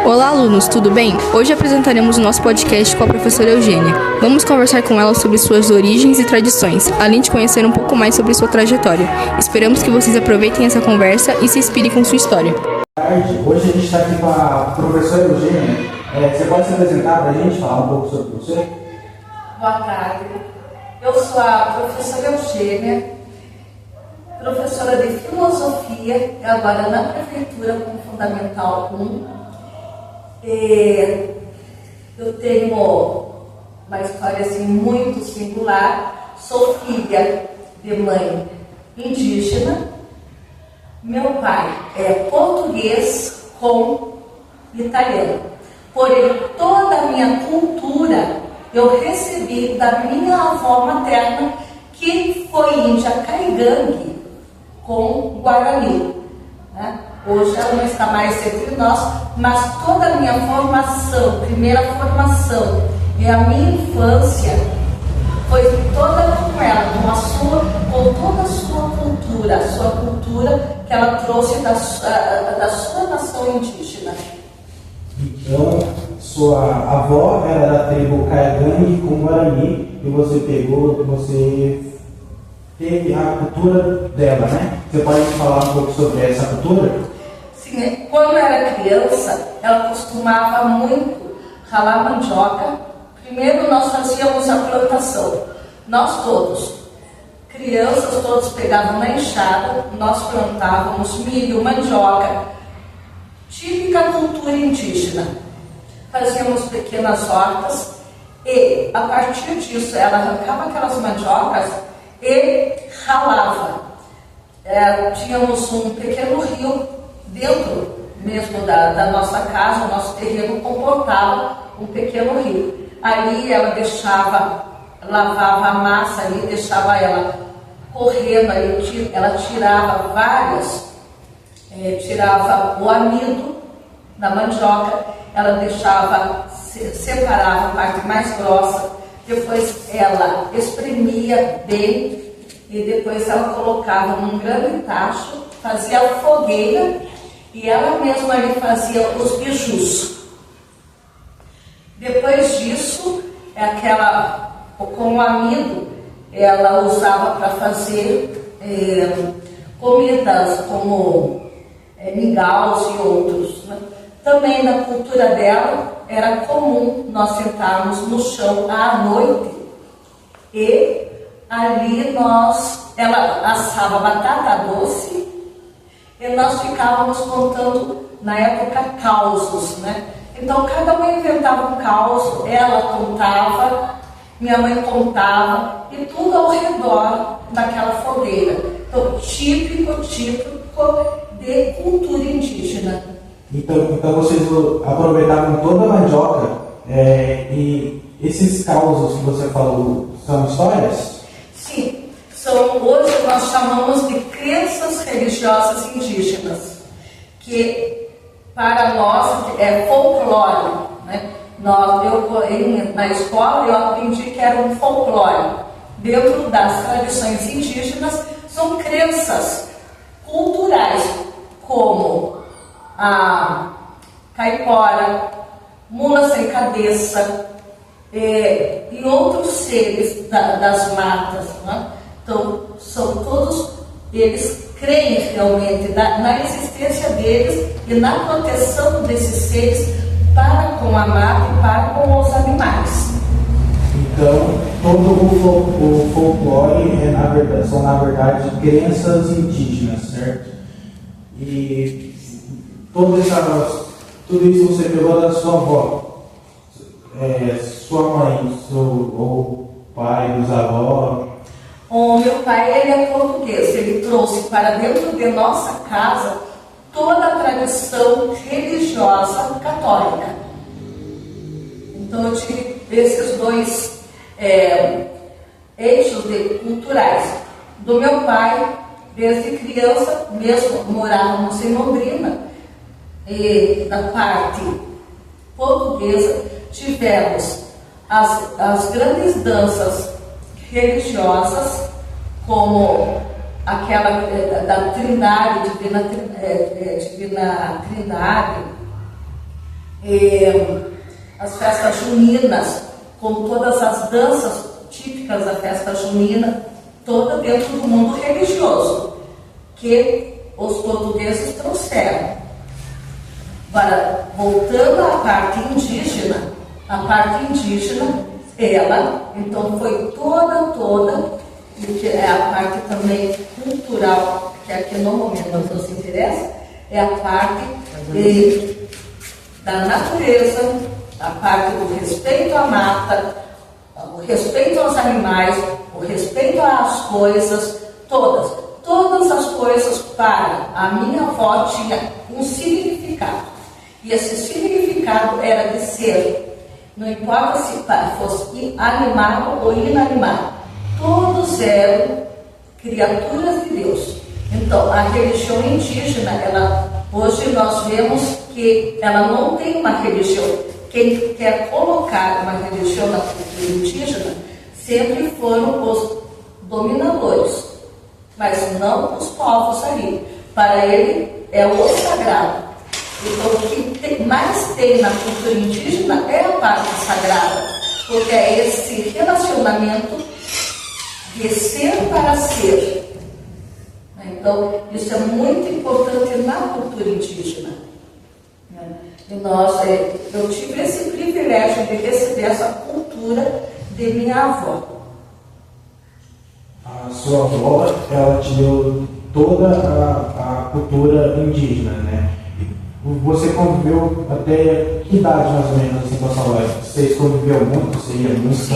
Olá, alunos, tudo bem? Hoje apresentaremos o nosso podcast com a professora Eugênia. Vamos conversar com ela sobre suas origens e tradições, além de conhecer um pouco mais sobre sua trajetória. Esperamos que vocês aproveitem essa conversa e se inspirem com sua história. Hoje a gente está aqui com a professora Eugênia. Você pode se apresentar para a gente, falar um pouco sobre você? Boa tarde. Eu sou a professora Eugênia, professora de filosofia, agora na prefeitura com Fundamental 1. Eu tenho uma história assim, muito singular. Sou filha de mãe indígena. Meu pai é português com italiano. Porém, toda a minha cultura eu recebi da minha avó materna, que foi índia caigangue com Guarani, né? Hoje ela não está mais entre nós, mas toda a minha formação, primeira formação e a minha infância foi toda com ela, com toda a sua cultura que ela trouxe da sua nação indígena. Então, sua avó era da tribo Caigangue com Guarani e você teve a cultura dela, né? Você pode falar um pouco sobre essa cultura? Sim, quando eu era criança, ela costumava muito ralar mandioca. Primeiro nós fazíamos a plantação, nós todos, crianças, todos pegavam na enxada, nós plantávamos milho, mandioca, típica cultura indígena. Fazíamos pequenas hortas e, a partir disso, ela arrancava aquelas mandiocas e ralava. Tínhamos um pequeno rio dentro mesmo da nossa casa, o nosso terreno comportava um pequeno rio. Ali ela lavava a massa ali, deixava ela correndo ali, ela tirava o amido da mandioca, ela separava a parte mais grossa, depois ela espremia bem e depois ela colocava num grande tacho, fazia a fogueira e ela mesma ali fazia os bijus. Depois disso, com o amido, ela usava para fazer comidas como migaus e outros, né? Também na cultura dela era comum nós sentarmos no chão à noite e ali ela assava batata doce e nós ficávamos contando na época causos, né? Então cada um inventava um caos, ela contava, minha mãe contava e tudo ao redor daquela fogueira. Então típico de cultura indígena. Então vocês aproveitavam toda a mandioca e esses causos que você falou são histórias? Sim, hoje nós chamamos de crenças religiosas indígenas, que para nós é folclore, né? Na escola eu aprendi que era um folclore. Dentro das tradições indígenas são crenças culturais, como a caipora, mula sem cabeça e outros seres das matas, né? Então, eles creem realmente na existência deles e na proteção desses seres para com a mata e para com os animais. Então, todo o folclore são, na verdade, crenças indígenas, certo? E tudo isso você pegou da sua avó, sua mãe, ou pai dos avós? O meu pai, ele é português, ele trouxe para dentro de nossa casa toda a tradição religiosa católica. Então eu tive esses dois eixos culturais. Do meu pai, desde criança, mesmo morávamos em Londrina, e da parte portuguesa tivemos as grandes danças religiosas, como aquela da Trindade, Divina Trindade, as festas juninas, com todas as danças típicas da festa junina, toda dentro do mundo religioso, que os portugueses trouxeram. Agora, voltando à parte indígena, ela, então, foi toda, e que é a parte também cultural, que aqui no momento nos interessa, é a parte da natureza, a parte do respeito à mata, o respeito aos animais, o respeito às coisas, todas as coisas para a minha avó tinha um significado. E esse significado era de ser, não importa se fosse animado ou inanimado, todos eram criaturas de Deus. Então, a religião indígena, hoje nós vemos que ela não tem uma religião. Quem quer colocar uma religião na cultura indígena sempre foram os dominadores, mas não os povos ali. Para ele é o sagrado. Então, o que mais tem na cultura indígena é a parte sagrada, porque é esse relacionamento de ser para ser. Então, isso é muito importante na cultura indígena. E eu tive esse privilégio de receber essa cultura de minha avó. A sua avó, ela te deu toda a cultura indígena, né? Você conviveu até que idade, mais ou menos, assim, com a sua avó? Vocês conviveram muito? Você ia muito? Sim.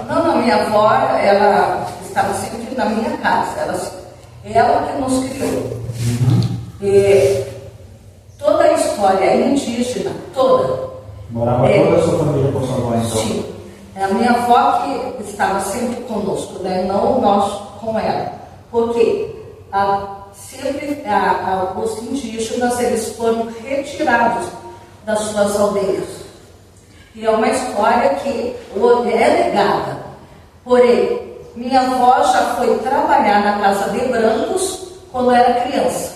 Não, minha avó, ela estava sempre na minha casa. Ela que nos criou. E toda a história indígena, toda. Morava toda a sua família com sua avó, então? Sim. É a minha avó que estava sempre conosco, né? Não nós com ela. Porque os indígenas, eles foram retirados das suas aldeias. E é uma história que é legada. Porém, minha avó já foi trabalhar na casa de brancos quando era criança.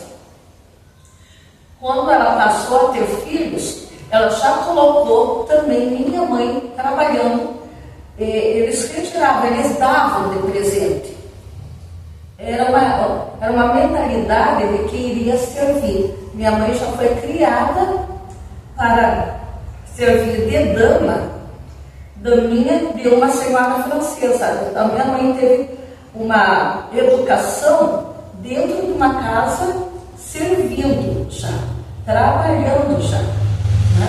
Quando ela passou a ter filhos, ela já colocou também minha mãe trabalhando. Eles retiravam, eles davam de presente. Era uma mentalidade de que iria servir. Minha mãe já foi criada para servir de daminha de uma senhora francesa. A minha mãe teve uma educação dentro de uma casa, servindo já, trabalhando já. Né?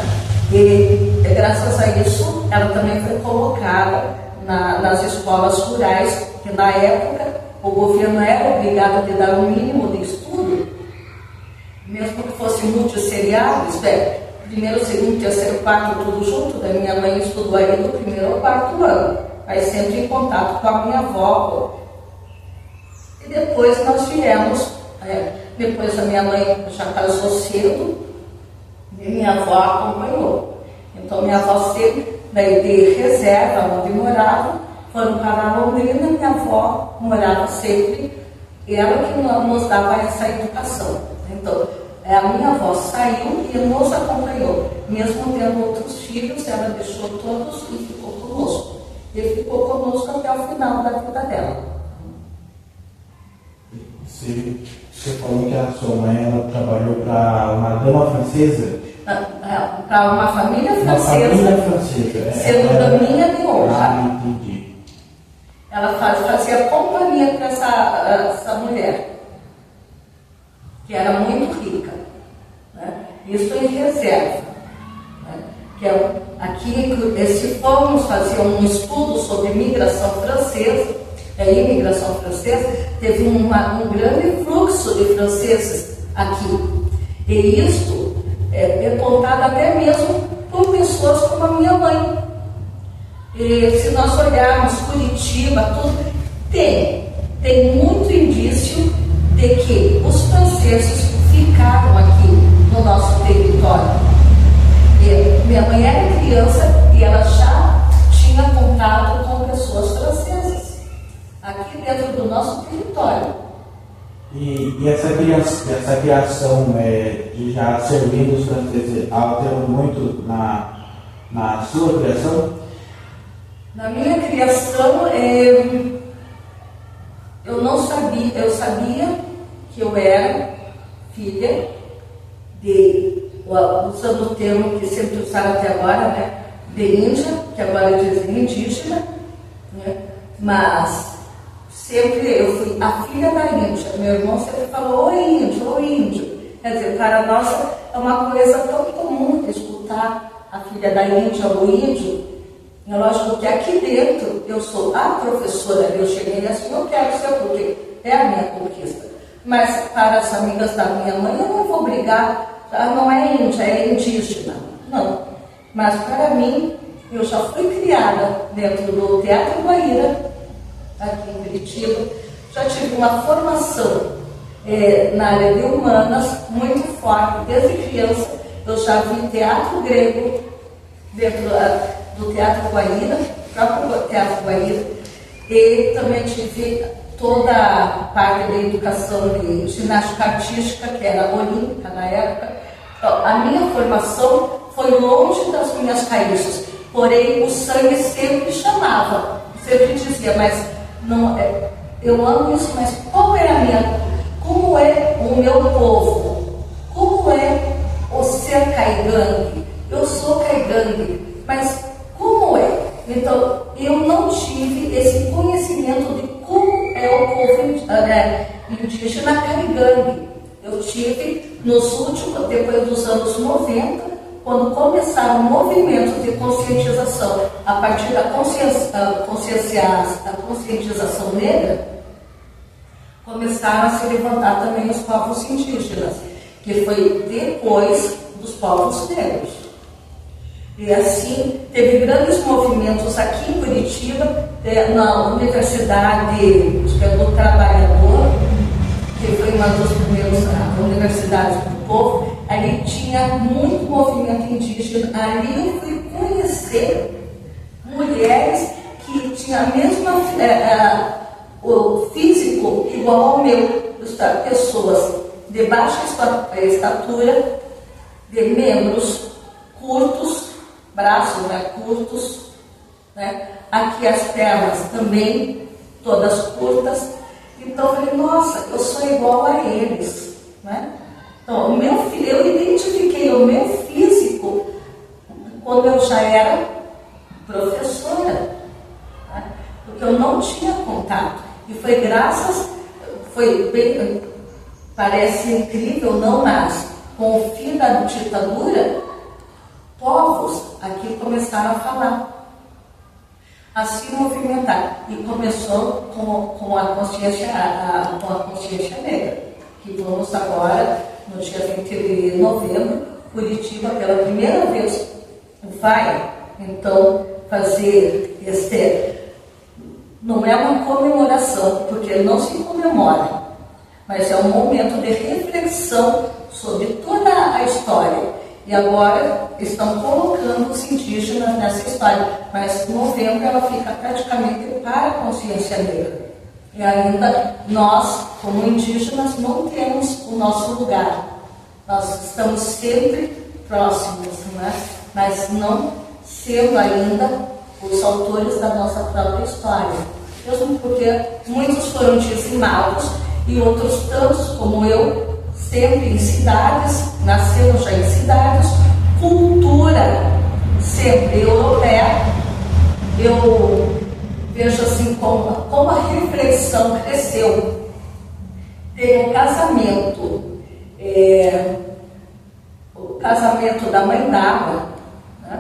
E graças a isso, ela também foi colocada nas escolas rurais, que na época o governo era obrigado a dar um mínimo de estudo, mesmo que fosse multisseriado, isto é, primeiro, segundo, terceiro, quarto, tudo junto. Da minha mãe estudou aí do primeiro ao quarto ano, mas sempre em contato com a minha avó. E depois nós viemos, depois a minha mãe já casou cedo, e minha avó acompanhou. Então minha avó sempre, daí de reserva, onde morava, foram para Londrina. Minha avó morava sempre, e ela que nos dava essa educação. Então, a minha avó saiu e nos acompanhou. Mesmo tendo outros filhos, ela deixou todos e ficou conosco. E ficou conosco até o final da vida dela. Você falou que a sua mãe ela trabalhou para uma dama francesa? Para uma família francesa. Uma família francesa. Sendo daminha de honra. Ah, entendi. Ela fazia companhia para essa mulher, que era muito rica, né? Isso em reserva, né? Que aqui, se formos fazer um estudo sobre imigração francesa, teve um grande fluxo de franceses aqui, e isso é contado até mesmo por pessoas como a minha mãe. E se nós olharmos Curitiba, tudo, tem muito indício de que os franceses ficaram aqui no nosso território. E minha mãe era criança e ela já tinha contato com pessoas francesas aqui dentro do nosso território. E essa criança essa criação de já servindo os franceses alterou muito na sua criação? Na minha criação, eu não sabia, eu sabia que eu era filha usando o termo que sempre usaram até agora, né, de Índia, que agora dizem indígena, né, mas sempre eu fui a filha da Índia. Meu irmão sempre falou, oi índio, oi índio. Quer dizer, para nós é uma coisa tão comum escutar a filha da Índia, o índio. É lógico que aqui dentro eu sou a professora, eu cheguei assim, eu quero ser porque é a minha conquista. Mas para as amigas da minha mãe eu não vou brigar, não é índia, é indígena. Não. Mas para mim, eu já fui criada dentro do Teatro Guaíra, aqui em Curitiba, já tive uma formação na área de humanas muito forte. Desde criança eu já vi teatro grego dentro do Teatro Guaíra, próprio Teatro Guaíra, e também tive toda a parte da educação de ginástica artística, que era olímpica na época. Então, a minha formação foi longe das minhas raízes, porém o sangue sempre chamava, sempre dizia, mas não, eu amo isso, mas como é o meu povo? Como é o ser caigangue? Eu sou caigangue, mas como é? Então, eu não tive esse conhecimento de como é o povo indígena caigangue. Eu tive nos últimos, depois dos anos 90, quando começaram o movimento de conscientização, a partir da conscientização negra, começaram a se levantar também os povos indígenas, que foi depois dos povos negros. E assim, teve grandes movimentos aqui em Curitiba, na Universidade do Trabalhador, que foi uma das primeiras universidades do povo. Ali tinha muito movimento indígena. Ali eu fui conhecer mulheres que tinham a mesma o físico igual ao meu, pessoas de baixa estatura, de membros curtos, braços curtos, né? Aqui as pernas também, todas curtas. Então eu falei, nossa, eu sou igual a eles, né? Então, eu identifiquei o meu físico quando eu já era professora, né? Porque eu não tinha contato. E parece incrível, não, mas com o fim da ditadura, povos aqui começaram a falar, a se movimentar. E começou com a consciência negra, que vamos agora, no dia 20 de novembro, Curitiba, pela primeira vez, vai, então, fazer não é uma comemoração, porque não se comemora, mas é um momento de reflexão sobre toda a história. E agora estão colocando os indígenas nessa história, mas em novembro ela fica praticamente para a consciência negra. E ainda nós, como indígenas, não temos o nosso lugar. Nós estamos sempre próximos, né? Mas não sendo ainda os autores da nossa própria história. Mesmo porque muitos foram dizimados e outros tantos, como eu, sempre em cidades, nasceram já em cidades, cultura sempre europeia. Eu vejo assim como a reflexão cresceu. Tem um casamento, o casamento da mãe d'água, né?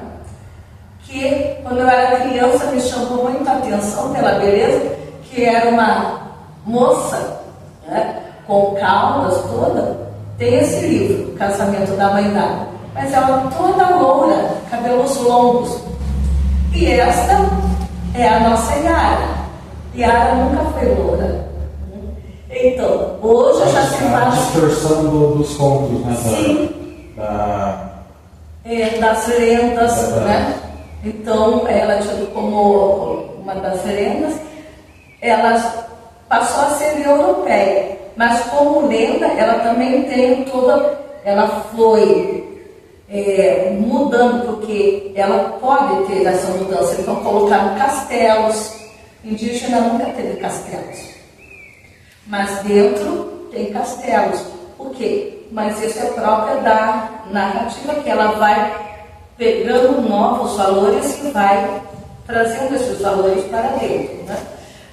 Que quando eu era criança me chamou muita atenção pela beleza, que era uma moça, né, com caldas toda. Tem esse livro, Casamento da Mãe d'Água, mas ela toda loura, cabelos longos. E esta é a nossa Yara. Yara nunca foi loura. Então, hoje já se faz... A distorção dos contos, né? Sim. Das lendas, né? Então, ela, como uma das lendas, ela passou a ser europeia. Mas como lenda, ela também tem toda, ela foi mudando, porque ela pode ter essa mudança. Então colocaram castelos, indígena nunca teve castelos, mas dentro tem castelos. Por quê? Mas isso é própria da narrativa, que ela vai pegando novos valores e vai trazendo esses valores para dentro, né?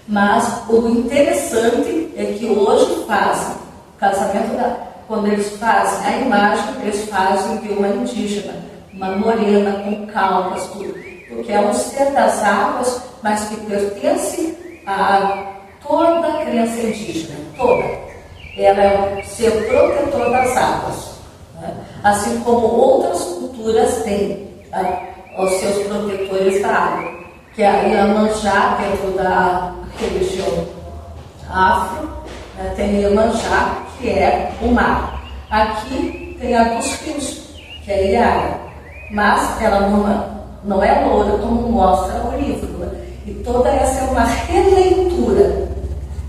Mas o interessante é que hoje fazem o casamento quando eles fazem a imagem, eles fazem de uma indígena, uma morena com calcas, tudo, porque é um ser das águas, mas que pertence a toda a crença indígena, toda. Ela é um ser protetor das águas, né? Assim como outras culturas têm os seus protetores da água, que é a Iemanjá, dentro da religião afro, né? Tem Iemanjá, que é o mar. Aqui tem a dos rios, que é a Iara, mas ela não é loura como mostra o livro, né? E toda essa é uma releitura,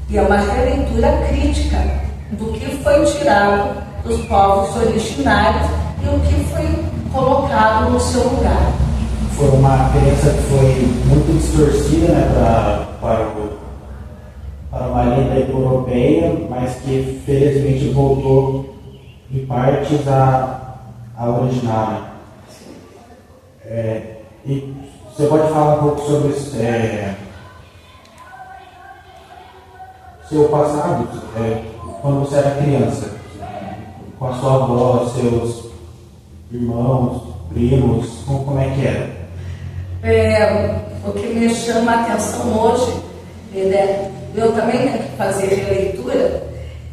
e é uma releitura crítica do que foi tirado dos povos originários e o que foi colocado no seu lugar. Foi uma crença que foi muito distorcida, né, para uma lenda europeia, mas que felizmente voltou em partes à original. E você pode falar um pouco sobre seu passado, quando você era criança, com a sua avó, seus irmãos, primos, como é que era? O que me chama a atenção hoje, eu também tenho que fazer releitura,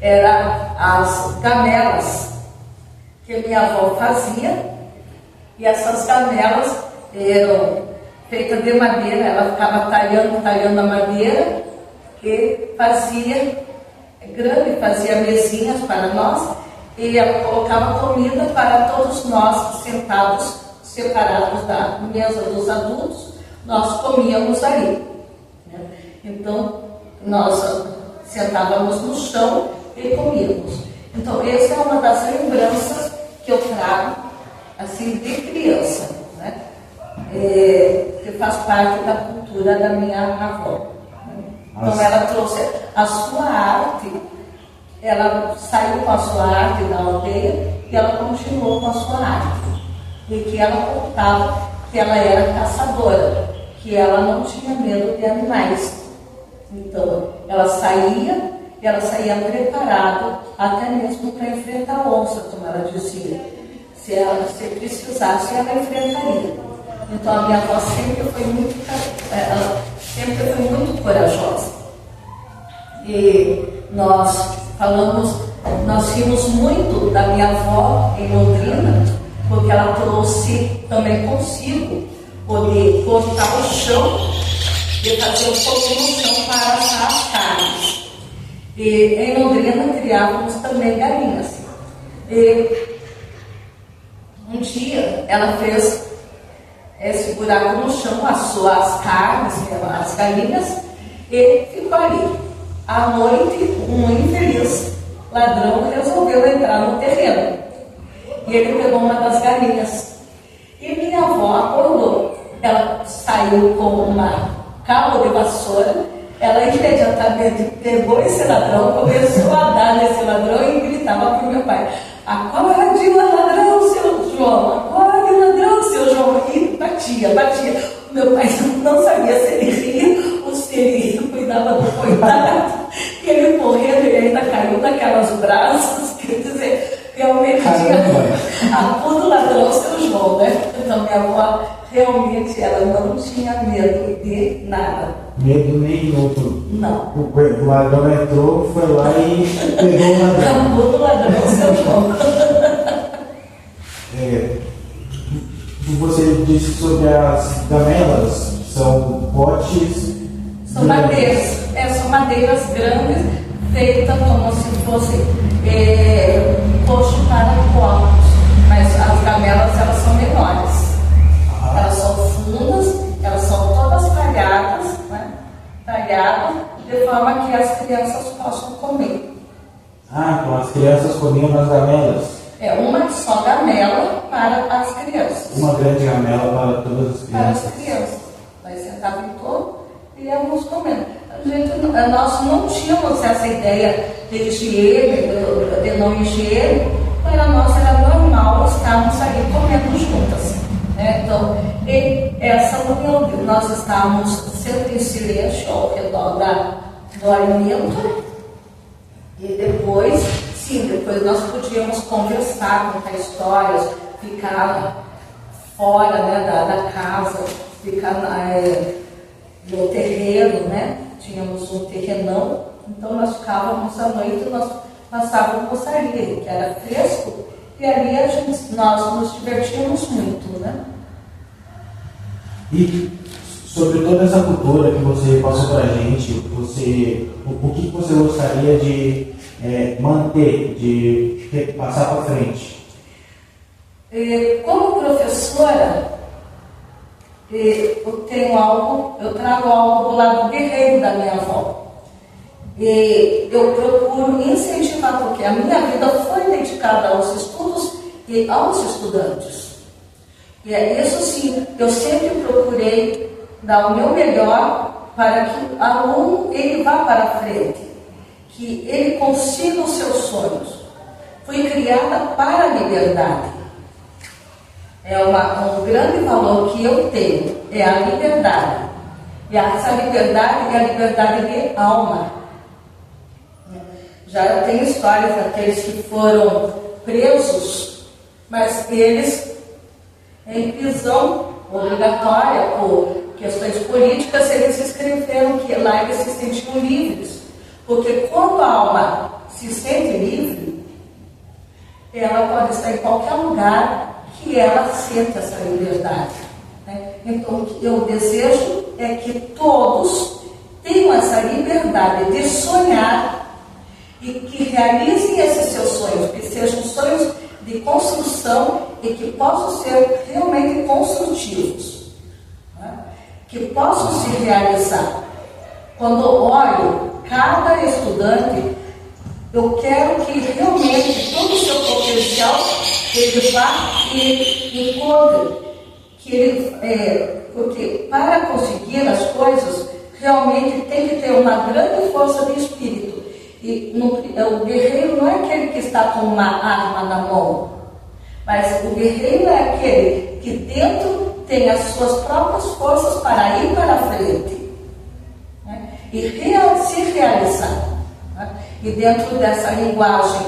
era as gamelas que minha avó fazia, e essas gamelas eram feitas de madeira, ela ficava talhando a madeira, e fazia grande, fazia mesinhas para nós, e ela colocava comida para todos nós sentados, separados da mesa dos adultos, nós comíamos ali, né? Então, nós sentávamos no chão e comíamos. Então, essa é uma das lembranças que eu trago, assim, de criança, né? Que faz parte da cultura da minha avó. Então, ela trouxe a sua arte, ela saiu com a sua arte da aldeia e ela continuou com a sua arte. E que ela contava que ela era caçadora, que ela não tinha medo de animais. Então, ela saía preparada até mesmo para enfrentar a onça, como ela dizia. Se precisasse, ela enfrentaria. Então, a minha avó sempre foi muito corajosa. E nós rimos muito da minha avó em Londrina, porque ela trouxe também consigo poder cortar o chão e fazer um fogo no chão para assar as carnes. E em Londrina criávamos também galinhas. E um dia ela fez esse buraco no chão, assou as carnes, as galinhas, e ficou ali. À noite, um infeliz ladrão resolveu entrar no terreno. E ele pegou uma das galinhas. E minha avó acordou. Ela saiu com uma cabo de vassoura. Ela imediatamente pegou esse ladrão, começou a dar nesse ladrão e gritava para o meu pai: acorde, ladrão, seu João! Acorde, ladrão, seu João! E batia. O meu pai não sabia se ele ria ou se ele cuidava do coitado. E ele morrendo, ele ainda caiu naquelas brasas, quer dizer, realmente tinha a pura do ladrão, seu João, né? Então minha avó realmente ela não tinha medo de nada. Medo nenhum. Não. O ladrão entrou, foi lá e pegou o ladrão. A pura do ladrão, seu João. Você disse sobre as gamelas, são potes. São madeiras. São madeiras grandes, feitas como se fosse coxo para copos. Mas as gamelas, elas são menores. Elas são fundas, elas são todas talhadas, né? Talhadas, de forma que as crianças possam comer. crianças. Uma grande gamela para todas as Para as crianças. crianças. Nós sentávamos em torno e íamos comendo. Nós não tínhamos essa ideia de higiene, de não higiene. Para nós era normal estarmos ali comendo juntas. Né? Então, essa união, nós estávamos sempre em silêncio ao redor do alimento. E depois, sim, depois nós podíamos conversar, contar histórias, ficar fora, né, da casa, ficar no terreno, né? Tínhamos um terrenão, então nós ficávamos à noite, nós passávamos ali, que era fresco, e ali nós nos divertíamos muito, né? E sobre toda essa cultura que você passou para a gente, o que você gostaria de manter, de passar para frente? Como professora, eu trago algo do lado guerreiro da minha avó. E eu procuro incentivar, porque a minha vida foi dedicada aos estudos e aos estudantes. E isso sim, eu sempre procurei dar o meu melhor para que o aluno ele vá para frente, que ele consiga os seus sonhos. Fui criada para a liberdade. Um grande valor que eu tenho é a liberdade. E essa liberdade é a liberdade de alma. Já tem histórias daqueles que foram presos, mas eles, em prisão obrigatória por questões políticas, eles escreveram que lá eles se sentiam livres. Porque quando a alma se sente livre, ela pode estar em qualquer lugar que ela sente essa liberdade. Né? Então, o que eu desejo é que todos tenham essa liberdade de sonhar e que realizem esses seus sonhos, que sejam sonhos de construção e que possam ser realmente construtivos, né? Que possam se realizar. Quando olho cada estudante, eu quero que realmente todo o seu potencial ele vá e encontre, porque para conseguir as coisas realmente tem que ter uma grande força de espírito. E o guerreiro não é aquele que está com uma arma na mão, mas o guerreiro é aquele que dentro tem as suas próprias forças para ir para frente, né? E se realizar. Né? E dentro dessa linguagem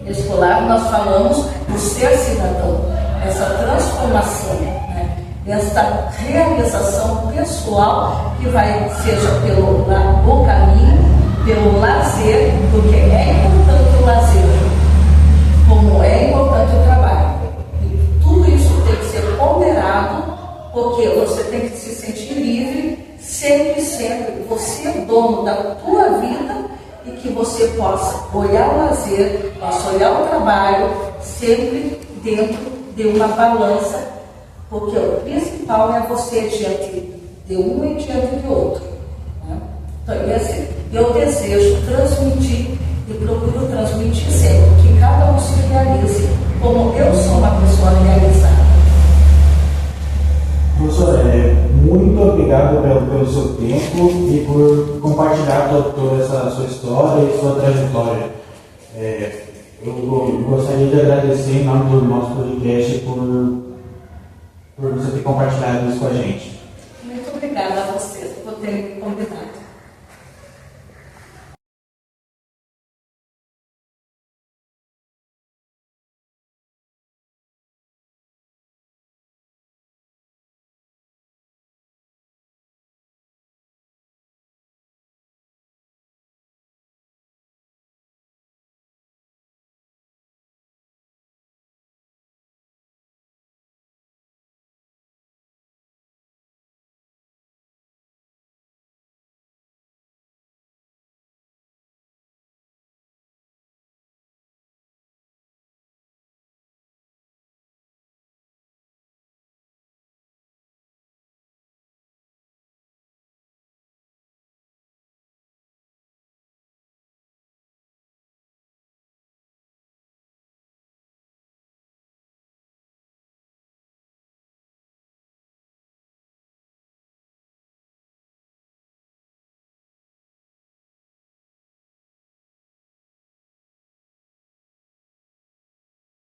escolar nós falamos do ser cidadão, essa transformação, né? Essa realização pessoal que vai, seja pelo caminho, pelo lazer, porque é importante o lazer, como é importante o trabalho. E tudo isso tem que ser ponderado, porque você tem que se sentir livre, sempre, sempre. Você é dono da tua vida e que você possa olhar o lazer, possa olhar o trabalho, sempre dentro de uma balança, porque o principal é você diante de um e diante de outro. Né? Então, eu desejo transmitir e procuro transmitir sempre que cada um se realize como eu sou uma pessoa realizada. Professora, muito obrigado pelo seu tempo e por compartilhar toda essa sua história e sua trajetória. Eu gostaria de agradecer em nome do nosso podcast por você ter compartilhado isso com a gente. Muito obrigada a vocês por terem